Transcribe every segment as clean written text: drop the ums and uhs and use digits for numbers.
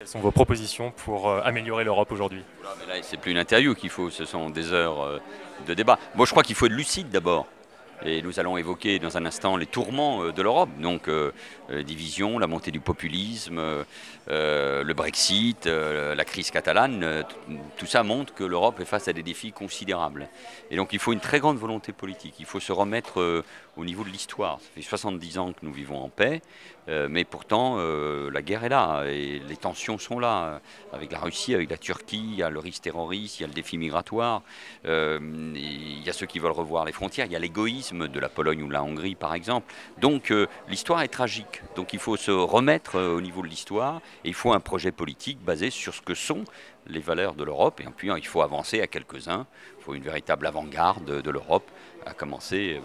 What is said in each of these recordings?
Quelles sont vos propositions pour améliorer l'Europe aujourd'hui? Là, c'est plus une interview qu'il faut, ce sont des heures de débat. Moi, je crois qu'il faut être lucide d'abord. Et nous allons évoquer dans un instant les tourments de l'Europe, donc division, la montée du populisme, le Brexit, la crise catalane. Tout ça montre que l'Europe est face à des défis considérables. Et donc il faut une très grande volonté politique. Il faut se remettre au niveau de l'histoire. Ça fait 70 ans que nous vivons en paix, mais pourtant la guerre est là et les tensions sont là. Avec la Russie, avec la Turquie, il y a le risque terroriste, il y a le défi migratoire, il y a ceux qui veulent revoir les frontières, il y a l'égoïsme de la Pologne ou de la Hongrie par exemple. Donc l'histoire est tragique. Donc il faut se remettre au niveau de l'histoire et il faut un projet politique basé sur ce que sont les valeurs de l'Europe. Et puis il faut avancer à quelques-uns. Il faut une véritable avant-garde de l'Europe, à commencer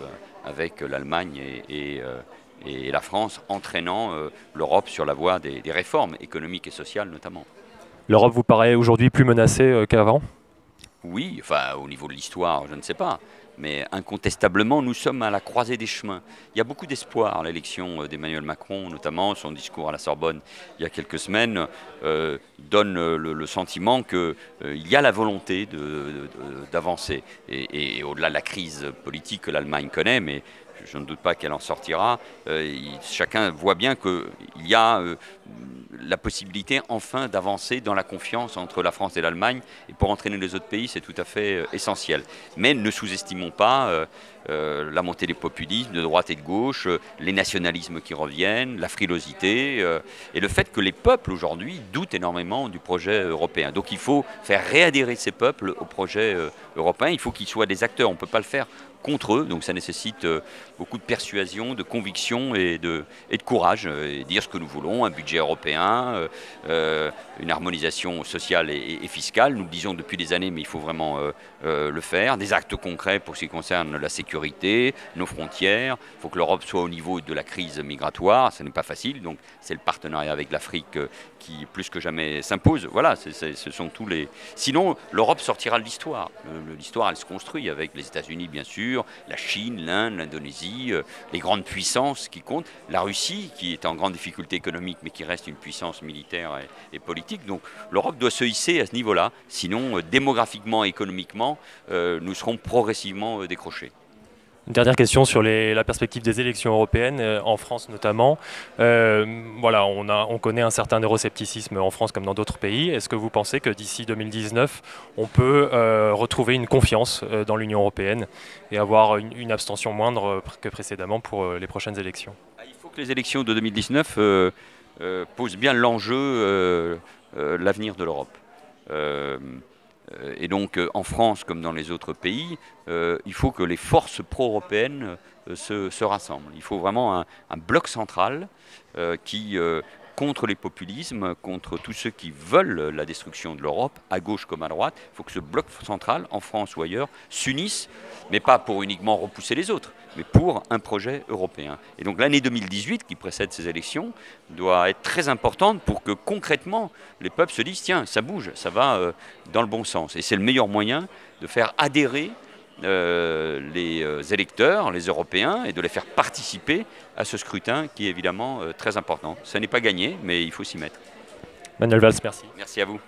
avec l'Allemagne et la France, entraînant l'Europe sur la voie des réformes économiques et sociales notamment. L'Europe vous paraît aujourd'hui plus menacée qu'avant? Oui, enfin au niveau de l'histoire, je ne sais pas. Mais incontestablement, nous sommes à la croisée des chemins. Il y a beaucoup d'espoir. L'élection d'Emmanuel Macron, notamment son discours à la Sorbonne il y a quelques semaines, donne le sentiment qu'il y a la volonté d'avancer. Et au-delà de la crise politique que l'Allemagne connaît, mais je ne doute pas qu'elle en sortira, chacun voit bien qu'il y a la possibilité enfin d'avancer dans la confiance entre la France et l'Allemagne. Et pour entraîner les autres pays, c'est tout à fait essentiel. Mais ne sous-estimons pas la montée des populismes de droite et de gauche, les nationalismes qui reviennent, la frilosité et le fait que les peuples aujourd'hui doutent énormément du projet européen. Donc il faut faire réadhérer ces peuples au projet européen. Il faut qu'ils soient des acteurs. On ne peut pas le faire contre eux, donc ça nécessite beaucoup de persuasion, de conviction et de courage, et dire ce que nous voulons, un budget européen, une harmonisation sociale et fiscale, nous le disons depuis des années, mais il faut vraiment le faire, des actes concrets pour ce qui concerne la sécurité, nos frontières, il faut que l'Europe soit au niveau de la crise migratoire, ce n'est pas facile, donc c'est le partenariat avec l'Afrique qui plus que jamais s'impose, voilà, ce sont tous les... Sinon, l'Europe sortira de l'histoire, l'histoire elle se construit avec les États-Unis bien sûr, la Chine, l'Inde, l'Indonésie, les grandes puissances qui comptent, la Russie qui est en grande difficulté économique mais qui reste une puissance militaire et politique. Donc l'Europe doit se hisser à ce niveau-là, sinon démographiquement et économiquement, nous serons progressivement décrochés. Une dernière question sur la perspective des élections européennes, en France notamment. Voilà, on connaît un certain euroscepticisme en France comme dans d'autres pays. Est-ce que vous pensez que d'ici 2019, on peut retrouver une confiance dans l'Union européenne et avoir une abstention moindre que précédemment pour les prochaines élections? Il faut que les élections de 2019 posent bien l'enjeu, l'avenir de l'Europe. Et donc en France comme dans les autres pays, il faut que les forces pro-européennes se rassemblent. Il faut vraiment un bloc central qui, contre les populismes, contre tous ceux qui veulent la destruction de l'Europe, à gauche comme à droite, il faut que ce bloc central, en France ou ailleurs, s'unisse, mais pas pour uniquement repousser les autres, mais pour un projet européen. Et donc l'année 2018, qui précède ces élections, doit être très importante pour que concrètement, les peuples se disent « tiens, ça bouge, ça va dans le bon sens ». Et c'est le meilleur moyen de faire adhérer les électeurs, les Européens, et de les faire participer à ce scrutin qui est évidemment très important. Ça n'est pas gagné, mais il faut s'y mettre. Manuel Valls, merci. Merci à vous.